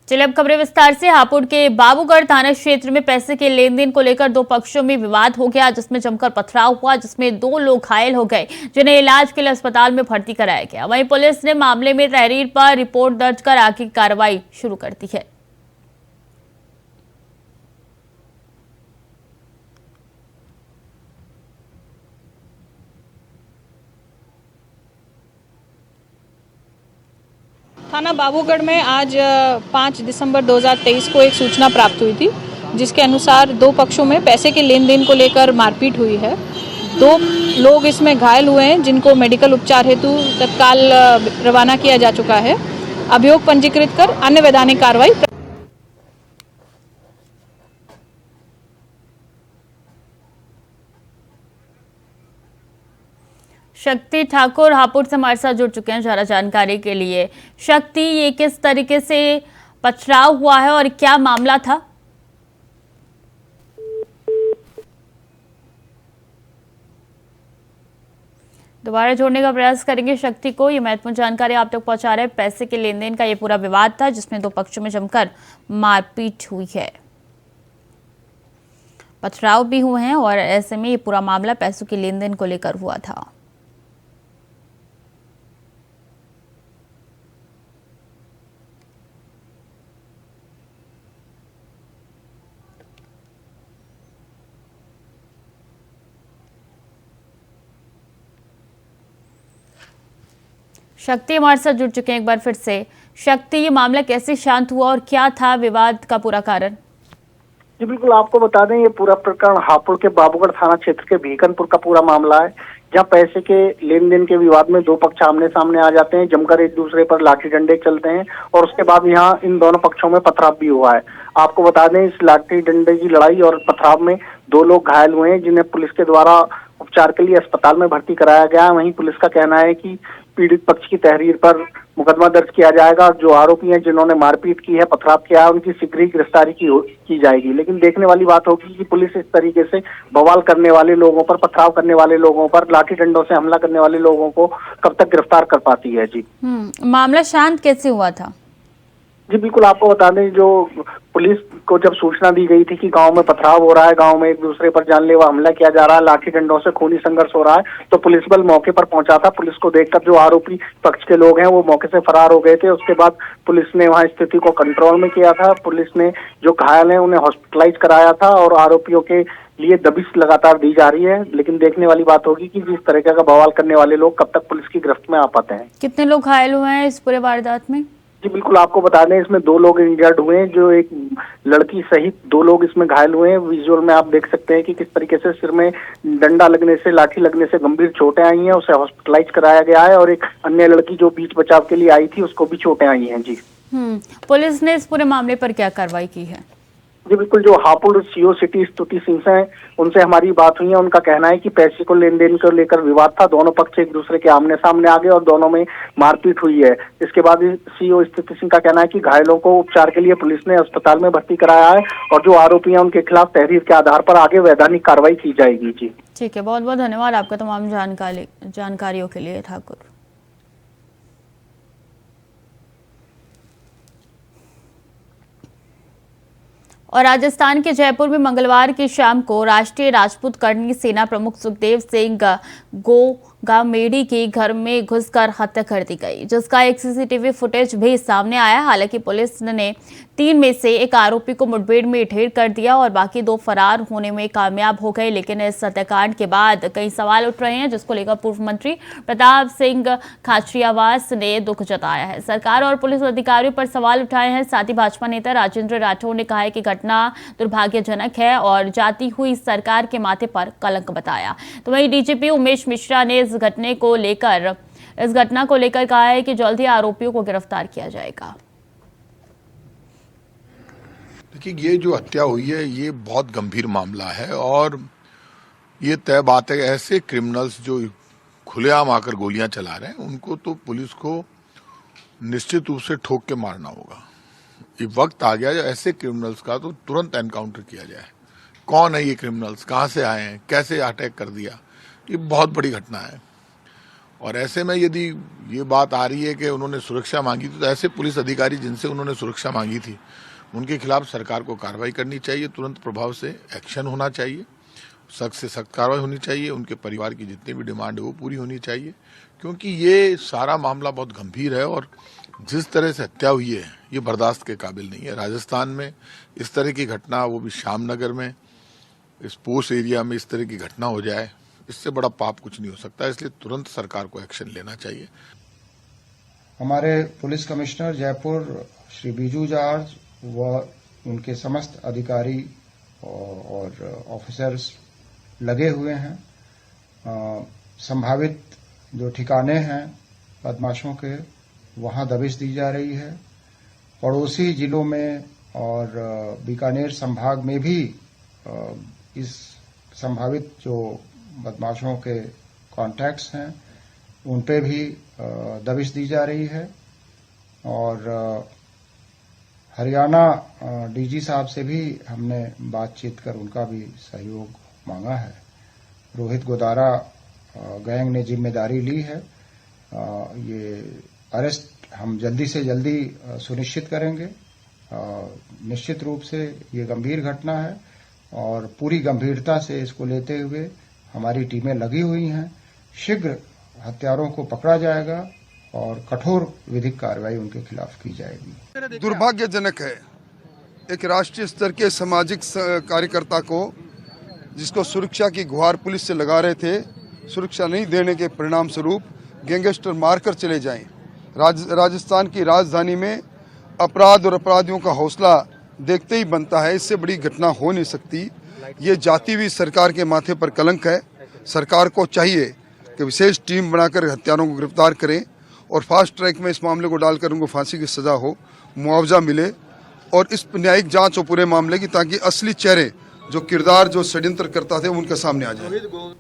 चलिए अब खबरें विस्तार से। हापुड़ के बाबूगढ़ थाना क्षेत्र में पैसे के लेन देन को लेकर दो पक्षों में विवाद हो गया, जिसमें जमकर पथराव हुआ, जिसमें दो लोग घायल हो गए, जिन्हें इलाज के लिए अस्पताल में भर्ती कराया गया। वहीं पुलिस ने मामले में तहरीर पर रिपोर्ट दर्ज कर आगे की कार्रवाई शुरू कर दी है। थाना बाबूगढ़ में आज 5 दिसंबर 2023 को एक सूचना प्राप्त हुई थी, जिसके अनुसार दो पक्षों में पैसे के लेन देन को लेकर मारपीट हुई है। दो लोग इसमें घायल हुए हैं, जिनको मेडिकल उपचार हेतु तत्काल रवाना किया जा चुका है। अभियोग पंजीकृत कर अन्य वैधानिक कार्रवाई। शक्ति ठाकुर हापुड़ से हमारे साथ जुड़ चुके हैं ज्यादा जानकारी के लिए। शक्ति, ये किस तरीके से पथराव हुआ है और क्या मामला था? दोबारा जोड़ने का प्रयास करेंगे शक्ति को। ये महत्वपूर्ण जानकारी आप तक पहुंचा रहे हैं। पैसे के लेन देन का ये पूरा विवाद था, जिसमें दो पक्षों में जमकर मारपीट हुई है, पथराव भी हुए हैं और ऐसे में ये पूरा मामला पैसों के लेन देन को लेकर हुआ था। शक्ति हमारे साथ जुड़ चुके हैं एक बार फिर से। शक्ति, ये मामला कैसे शांत हुआ और क्या था विवाद का पूरा कारण? जी बिल्कुल, आपको बता दें ये पूरा प्रकरण हापुड़ के बाबूगढ़ थाना क्षेत्र के भीकनपुर का पूरा मामला है, जहां पैसे के लेन देन के विवाद में दो पक्ष आमने सामने आ जाते हैं, जमकर एक दूसरे पर लाठी डंडे चलते हैं और उसके बाद यहां इन दोनों पक्षों में पथराव भी हुआ है। आपको बता दें इस लाठी डंडे की लड़ाई और पथराव में दो लोग घायल हुए हैं, जिन्हें पुलिस के द्वारा उपचार के लिए अस्पताल में भर्ती कराया गया है। वहीं पुलिस का कहना है कि पीड़ित पक्ष की तहरीर पर मुकदमा दर्ज किया जाएगा और जो आरोपी हैं जिन्होंने मारपीट की है, पथराव किया है, उनकी शीघ्र ही गिरफ्तारी की जाएगी। लेकिन देखने वाली बात होगी कि पुलिस इस तरीके से बवाल करने वाले लोगों पर, पथराव करने वाले लोगों पर, लाठी डंडों से हमला करने वाले लोगों को कब तक गिरफ्तार कर पाती है। जी मामला शांत कैसे हुआ था? जी बिल्कुल, आपको बता दें जो पुलिस को जब सूचना दी गई थी कि गांव में पथराव हो रहा है, गांव में एक दूसरे पर जानलेवा हमला किया जा रहा है, लाठी डंडों से खूनी संघर्ष हो रहा है, तो पुलिस बल मौके पर पहुंचा था। पुलिस को देखकर जो आरोपी पक्ष के लोग हैं वो मौके से फरार हो गए थे। उसके बाद पुलिस ने वहां स्थिति को कंट्रोल में किया था। पुलिस ने जो घायल हैं उन्हें हॉस्पिटलाइज कराया था और आरोपियों के लिए दबिश लगातार दी जा रही है। लेकिन देखने वाली बात होगी कि जिस तरह का बवाल करने वाले लोग कब तक पुलिस की गिरफ्त में आ पाते हैं। कितने लोग घायल हुए हैं इस पूरे वारदात में? जी बिल्कुल, आपको बता दें इसमें दो लोग इंजर्ड हुए हैं, जो एक लड़की सहित दो लोग इसमें घायल हुए हैं। विजुअल में आप देख सकते हैं कि किस तरीके से सिर में डंडा लगने से, लाठी लगने से गंभीर चोटें आई हैं, उसे हॉस्पिटलाइज कराया गया है और एक अन्य लड़की जो बीच बचाव के लिए आई थी उसको भी चोटें आई हैं। जी पुलिस ने इस पूरे मामले पर क्या कार्रवाई की है? जी बिल्कुल, जो हापुड़ सीओ सिटी स्तुति सिंह हैं उनसे हमारी बात हुई है। उनका कहना है कि पैसे को लेन देन को लेकर विवाद था, दोनों पक्ष एक दूसरे के आमने सामने आ गए और दोनों में मारपीट हुई है। इसके बाद सीओ स्तुति सिंह का कहना है कि घायलों को उपचार के लिए पुलिस ने अस्पताल में भर्ती कराया है और जो आरोपी हैं उनके खिलाफ तहरीर के आधार पर आगे वैधानिक कार्रवाई की जाएगी। जी ठीक है, बहुत बहुत धन्यवाद आपका तमाम जानकारियों के लिए ठाकुर। और राजस्थान के जयपुर में मंगलवार की शाम को राष्ट्रीय राजपूत करनी सेना प्रमुख सुखदेव सिंह गोगामेडी के घर में घुसकर हत्या कर दी गई, जिसका एक सीसीटीवी फुटेज भी सामने आया। हालांकि पुलिस ने 3 में से एक आरोपी को मुठभेड़ में ढेर कर दिया और बाकी 2 फरार होने में कामयाब हो गए। लेकिन इस हत्याकांड के बाद कई सवाल उठ रहे हैं, जिसको लेकर पूर्व मंत्री प्रताप सिंह खाचरियावास ने दुख जताया है। सरकार और पुलिस अधिकारियों पर सवाल उठाए हैं। साथ ही भाजपा नेता राजेंद्र राठौड़ ने कहा है कि घटना दुर्भाग्यजनक है और जाती हुई सरकार के माथे पर कलंक बताया। तो वहीं डीजीपी उमेश मिश्रा ने इस घटना को लेकर कहा है कि जल्द ही आरोपियों को गिरफ्तार किया जाएगा। देखिए, ये जो हत्या हुई है ये बहुत गंभीर मामला है और ये तय बात है ऐसे क्रिमिनल्स जो खुलेआम आकर गोलियां चला रहे हैं उनको तो पुलिस को निश्चित रूप से ठोक के मारना होगा। ये वक्त आ गया जो ऐसे क्रिमिनल्स का तो तुरंत एनकाउंटर किया जाए। कौन है ये क्रिमिनल्स, कहां से आए हैं, कैसे अटैक कर दिया, ये बहुत बड़ी घटना है और ऐसे में यदि ये बात आ रही है कि उन्होंने सुरक्षा मांगी थी, तो ऐसे पुलिस अधिकारी जिनसे उन्होंने सुरक्षा मांगी थी उनके खिलाफ सरकार को कार्रवाई करनी चाहिए, तुरंत प्रभाव से एक्शन होना चाहिए, सख्त से सख्त कार्रवाई होनी चाहिए, उनके परिवार की जितनी भी डिमांड है वो पूरी होनी चाहिए, क्योंकि ये सारा मामला बहुत गंभीर है और जिस तरह से हत्या हुई है ये बर्दाश्त के काबिल नहीं है। राजस्थान में इस तरह की घटना, वो भी श्यामनगर में, इस पोस्ट एरिया में इस तरह की घटना हो जाए, इससे बड़ा पाप कुछ नहीं हो सकता, इसलिए तुरंत सरकार को एक्शन लेना चाहिए। हमारे police commissioner Jaipur Shri Biju George व उनके समस्त अधिकारी और ऑफिसर्स लगे हुए हैं। संभावित जो ठिकाने हैं बदमाशों के, वहां दबिश दी जा रही है। पड़ोसी जिलों में और बीकानेर संभाग में भी इस संभावित जो बदमाशों के कॉन्टैक्ट्स हैं उन पे भी दबिश दी जा रही है। और हरियाणा डीजी साहब से भी हमने बातचीत कर उनका भी सहयोग मांगा है। रोहित गोदारा गैंग ने जिम्मेदारी ली है। ये अरेस्ट हम जल्दी से जल्दी सुनिश्चित करेंगे। निश्चित रूप से ये गंभीर घटना है और पूरी गंभीरता से इसको लेते हुए हमारी टीमें लगी हुई हैं। शीघ्र हत्यारों को पकड़ा जाएगा और कठोर विधिक कार्रवाई उनके खिलाफ की जाएगी। दुर्भाग्यजनक है, एक राष्ट्रीय स्तर के सामाजिक कार्यकर्ता को, जिसको सुरक्षा की गुहार पुलिस से लगा रहे थे, सुरक्षा नहीं देने के परिणाम स्वरूप गैंगस्टर मारकर चले जाएं। राजस्थान की राजधानी में अपराध और अपराधियों का हौसला देखते ही बनता है, इससे बड़ी घटना हो नहीं सकती। ये जाती हुई सरकार के माथे पर कलंक है। सरकार को चाहिए कि विशेष टीम बनाकर हत्यारों को गिरफ्तार करें और फास्ट ट्रैक में इस मामले को डालकर उनको फांसी की सजा हो, मुआवजा मिले और इस न्यायिक जांच हो पूरे मामले की, ताकि असली चेहरे, जो किरदार, जो षड्यंत्र करता थे, उनके सामने आ जाए।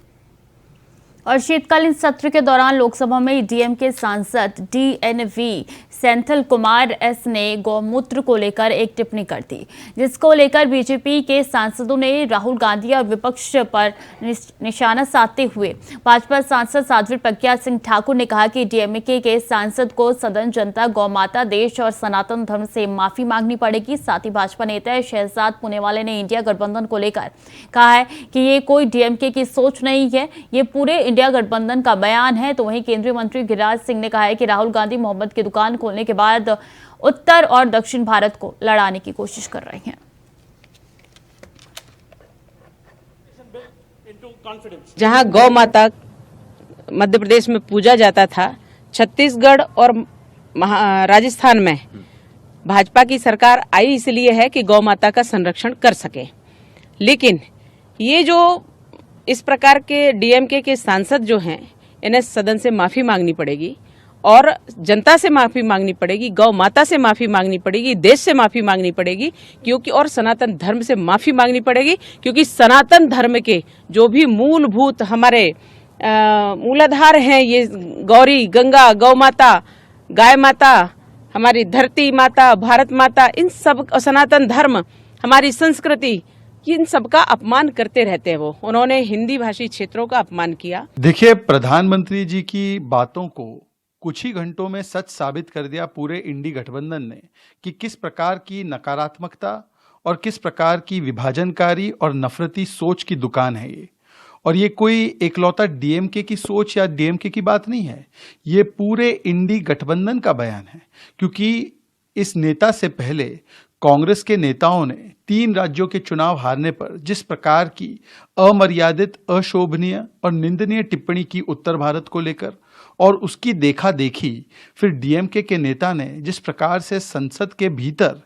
और शीतकालीन सत्र के दौरान लोकसभा में डीएमके सांसद डीएनवी सेंथिल कुमार एस ने गौमूत्र को लेकर एक टिप्पणी कर दी, जिसको लेकर बीजेपी के सांसदों ने राहुल गांधी और विपक्ष पर निशाना साधते हुए भाजपा सांसद साध्वी प्रज्ञा सिंह ठाकुर ने कहा कि डीएमके के सांसद को सदन जनता, गौमाता, देश और सनातन धर्म से माफी मांगनी पड़ेगी। साथ ही भाजपा नेता शहजाद पुनेवाले ने इंडिया गठबंधन को लेकर कहा है कि ये कोई डीएमके की सोच नहीं है, ये पूरे इंडिया गठबंधन का बयान है। तो वहीं केंद्रीय मंत्री गिरिराज सिंह ने कहा है कि राहुल गांधी मोहम्मद की दुकान खोलने के बाद उत्तर और दक्षिण भारत को लड़ाने की कोशिश कर रहे हैं। जहां गौ माता मध्य प्रदेश में पूजा जाता था, छत्तीसगढ़ और राजस्थान में भाजपा की सरकार आई इसलिए है कि गौ माता का संरक्षण कर सके। लेकिन ये जो इस प्रकार के डीएमके के सांसद जो हैं, इन्हें सदन से माफी मांगनी पड़ेगी और जनता से माफी मांगनी पड़ेगी, गौ माता से माफी मांगनी पड़ेगी, देश से माफी मांगनी पड़ेगी, क्योंकि और सनातन धर्म से माफी मांगनी पड़ेगी, क्योंकि सनातन धर्म के जो भी मूलभूत हमारे मूलाधार हैं, ये गौरी, गंगा, गौ माता, गाय माता, हमारी धरती माता, भारत माता, इन सब सनातन धर्म, हमारी संस्कृति, इन सबका अपमान करते रहते हैं। उन्होंने हिंदी भाषी क्षेत्रों का अपमान किया। देखिए, प्रधानमंत्री जी की बातों को कुछ ही घंटों में सच साबित कर दिया पूरे इंडी गठबंधन ने कि किस प्रकार की नकारात्मकता और किस प्रकार की विभाजनकारी और नफरती सोच की दुकान है ये। और ये कोई एकलौता डीएमके की सोच या डीएमके की बात नहीं है, ये पूरे इंडी गठबंधन का बयान है। क्योंकि इस नेता से पहले कांग्रेस के नेताओं ने 3 राज्यों के चुनाव हारने पर जिस प्रकार की अमर्यादित, अशोभनीय और निंदनीय टिप्पणी की उत्तर भारत को लेकर, और उसकी देखा देखी फिर डीएमके के नेता ने जिस प्रकार से संसद के भीतर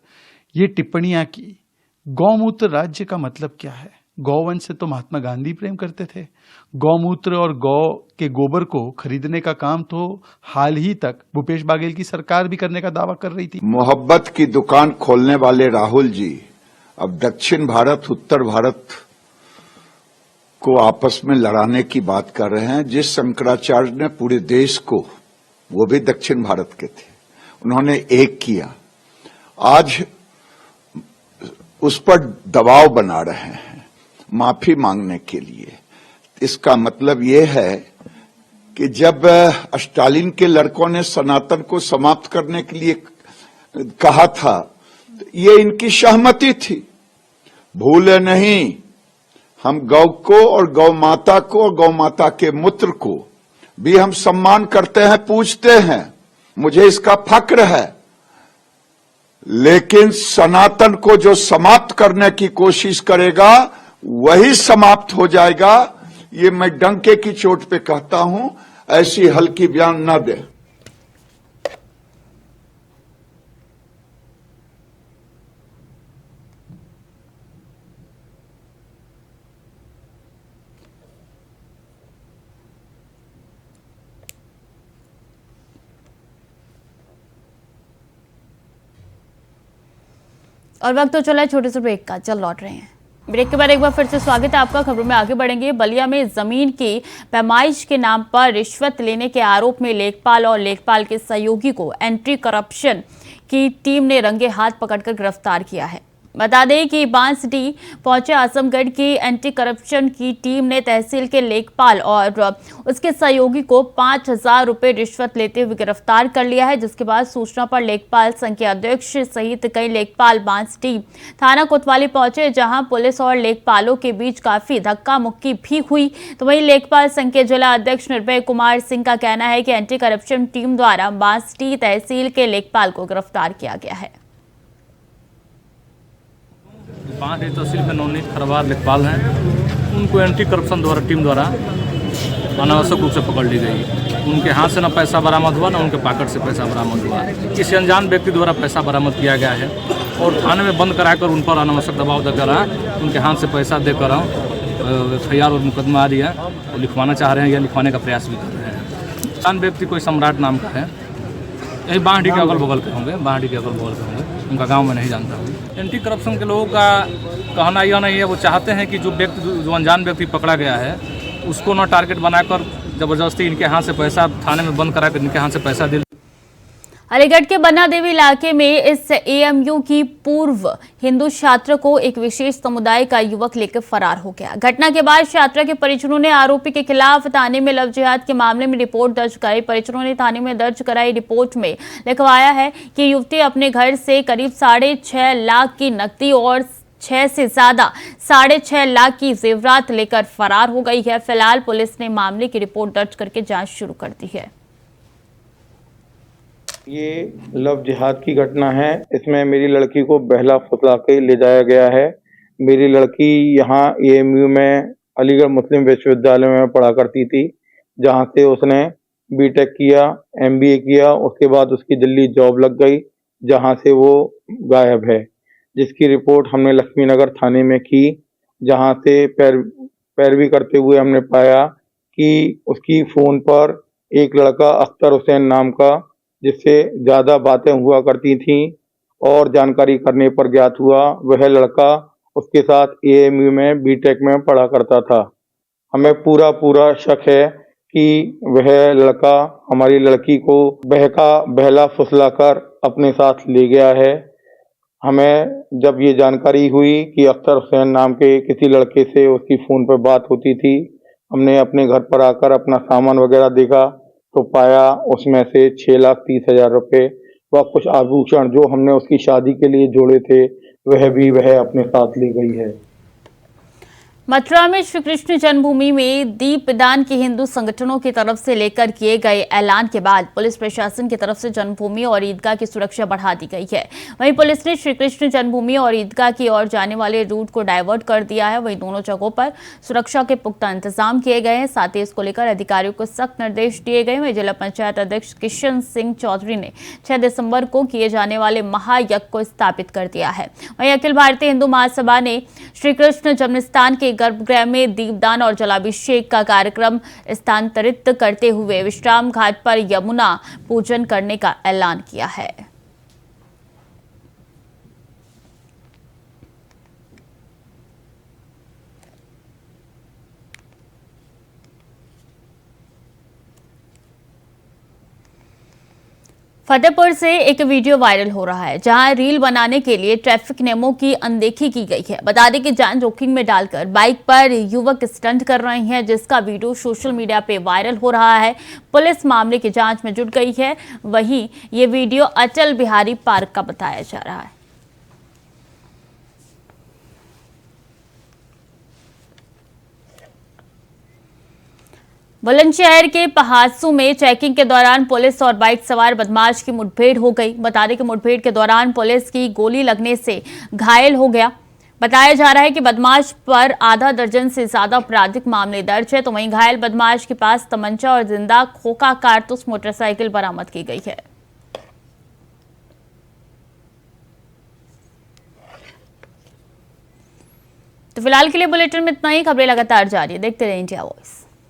ये टिप्पणियां की। गौमूत्र राज्य का मतलब क्या है? गौवंश से तो महात्मा गांधी प्रेम करते थे। गौमूत्र और गौ के गोबर को खरीदने का काम तो हाल ही तक भूपेश बाघेल की सरकार भी करने का दावा कर रही थी। मोहब्बत की दुकान खोलने वाले राहुल जी अब दक्षिण भारत, उत्तर भारत को आपस में लड़ाने की बात कर रहे हैं। जिस शंकराचार्य ने पूरे देश को, वो भी दक्षिण भारत के थे, उन्होंने एक किया, आज उस पर दबाव बना रहे हैं माफी मांगने के लिए। इसका मतलब ये है कि जब स्टालिन के लड़कों ने सनातन को समाप्त करने के लिए कहा था, तो ये इनकी सहमति थी। भूले नहीं, हम गौ को और गौ माता को और गौ माता के मूत्र को भी हम सम्मान करते हैं, पूजते हैं, मुझे इसका फक्र है। लेकिन सनातन को जो समाप्त करने की कोशिश करेगा वही समाप्त हो जाएगा। ये मैं डंके की चोट पे कहता हूं, ऐसी हल्की बयान न दे। और वक्त तो चला है छोटे से ब्रेक का, चल लौट रहे हैं। ब्रेक के बाद एक बार फिर से स्वागत है आपका। खबरों में आगे बढ़ेंगे। बलिया में जमीन की पैमाइश के नाम पर रिश्वत लेने के आरोप में लेखपाल और लेखपाल के सहयोगी को एंटी करप्शन की टीम ने रंगे हाथ पकड़कर गिरफ्तार किया है। बता दें कि बांसडीह पहुंचे आजमगढ़ की एंटी करप्शन की टीम ने तहसील के लेखपाल और उसके सहयोगी को 5,000 रुपए रिश्वत लेते हुए गिरफ्तार कर लिया है, जिसके बाद सूचना पर लेखपाल संघ के अध्यक्ष सहित कई लेखपाल बांसडीह थाना कोतवाली पहुंचे, जहां पुलिस और लेखपालों के बीच काफी धक्का मुक्की भी हुई। तो वहीं लेखपाल संघ के जिला अध्यक्ष निर्भय कुमार सिंह का कहना है कि एंटी करप्शन टीम द्वारा बांसडीह तहसील के लेखपाल को गिरफ्तार किया गया है। बांसडीह तहसील के नवनीत खरवार लेखपाल हैं, उनको एंटी करप्शन द्वारा टीम द्वारा अनावश्यक रूप से पकड़ ली गई। उनके हाथ से न पैसा बरामद हुआ, न उनके पॉकेट से पैसा बरामद हुआ। किसी अनजान व्यक्ति द्वारा पैसा बरामद किया गया है और थाने में बंद कराकर उन पर अनावश्यक दबाव देकर उनके हाथ से पैसा देकर FIR और मुकदमा आ रही है और लिखवाना चाह रहे हैं या लिखवाने का प्रयास भी कर रहे हैं। अनजान व्यक्ति कोई सम्राट नाम का है, यही बांसडीह के अगल बगल के होंगे, बांसडीह के अगल बगल के होंगे, उनका गांव में नहीं जानता हूँ। एंटी करप्शन के लोगों का कहना यह नहीं है, वो चाहते हैं कि जो अनजान व्यक्ति पकड़ा गया है उसको ना टारगेट बनाकर जबरदस्ती इनके हाथ से पैसा थाने में बंद कराकर इनके हाथ से पैसा दिल। अलीगढ़ के बन्ना देवी इलाके में इस AMU की पूर्व हिंदू छात्र को एक विशेष समुदाय का युवक लेकर फरार हो गया। घटना के बाद छात्रा के परिजनों ने आरोपी के खिलाफ थाने में लव जिहाद के मामले में रिपोर्ट दर्ज कराई। परिजनों ने थाने में दर्ज कराई रिपोर्ट में लिखवाया है कि युवती अपने घर से करीब 6.5 लाख की नकदी और 6 से ज्यादा 6.5 लाख की जेवरात लेकर फरार हो गई है। फिलहाल पुलिस ने मामले की रिपोर्ट दर्ज करके जांच शुरू कर दी है। ये लव जिहाद की घटना है। इसमें मेरी लड़की को बहला फुसला के ले जाया गया है। मेरी लड़की यहाँ AMU में अलीगढ़ मुस्लिम विश्वविद्यालय में पढ़ा करती थी, जहाँ से उसने BTech किया, MBA किया। उसके बाद उसकी दिल्ली जॉब लग गई, जहाँ से वो गायब है, जिसकी रिपोर्ट हमने लक्ष्मीनगर थाने में की, जहाँ से पैरवी करते हुए हमने पाया कि उसकी फ़ोन पर एक लड़का अख्तर हुसैन नाम का, जिससे ज़्यादा बातें हुआ करती थीं, और जानकारी करने पर ज्ञात हुआ वह लड़का उसके साथ AMU में BTech में पढ़ा करता था। हमें पूरा शक है कि वह लड़का हमारी लड़की को बहला फुसला कर अपने साथ ले गया है। हमें जब ये जानकारी हुई कि अख्तर हुसैन नाम के किसी लड़के से उसकी फ़ोन पर बात होती थी, हमने अपने घर पर आकर अपना सामान वगैरह देखा तो पाया उसमें से 6,30,000 रुपये व कुछ आभूषण जो हमने उसकी शादी के लिए जोड़े थे वह अपने साथ ले गई है। मथुरा में श्री कृष्ण जन्मभूमि में दीपदान के हिंदू संगठनों की तरफ से लेकर किए गए ऐलान के बाद पुलिस प्रशासन की तरफ से जन्मभूमि और ईदगाह की सुरक्षा बढ़ा दी गई है। वहीं पुलिस ने श्री कृष्ण जन्मभूमि और ईदगाह की ओर जाने वाले रूट को डायवर्ट कर दिया है। वहीं दोनों जगहों पर सुरक्षा के पुख्ता इंतजाम किए गए हैं। साथ ही इसको लेकर अधिकारियों को सख्त निर्देश दिए गए। वहीं जिला पंचायत अध्यक्ष किशन सिंह चौधरी ने 6 दिसंबर को किए जाने वाले महायज्ञ को स्थापित कर दिया है। वहीं अखिल भारतीय हिंदू महासभा ने श्री कृष्ण जन्मस्थान के गर्भगृह में दीपदान और जलाभिषेक का कार्यक्रम स्थानांतरित करते हुए विश्राम घाट पर यमुना पूजन करने का ऐलान किया है। फतेहपुर से एक वीडियो वायरल हो रहा है जहां रील बनाने के लिए ट्रैफिक नियमों की अनदेखी की गई है। बता दें कि जान जोखिम में डालकर बाइक पर युवक स्टंट कर रहे हैं, जिसका वीडियो सोशल मीडिया पे वायरल हो रहा है। पुलिस मामले की जांच में जुट गई है। वहीं ये वीडियो अटल बिहारी पार्क का बताया जा रहा है। बुलंदशहर के पहाड़सू में चेकिंग के दौरान पुलिस और बाइक सवार बदमाश की मुठभेड़ हो गई। बता दें कि मुठभेड़ के दौरान पुलिस की गोली लगने से घायल हो गया। बताया जा रहा है कि बदमाश पर आधा दर्जन से ज्यादा आपराधिक मामले दर्ज है। तो वहीं घायल बदमाश के पास तमंचा और जिंदा खोखा कारतूस मोटरसाइकिल बरामद की गई है। तो फिलहाल के लिए बुलेटिन में इतना ही। खबरें लगातार जारी है, देखते रहिए इंडिया वॉइस।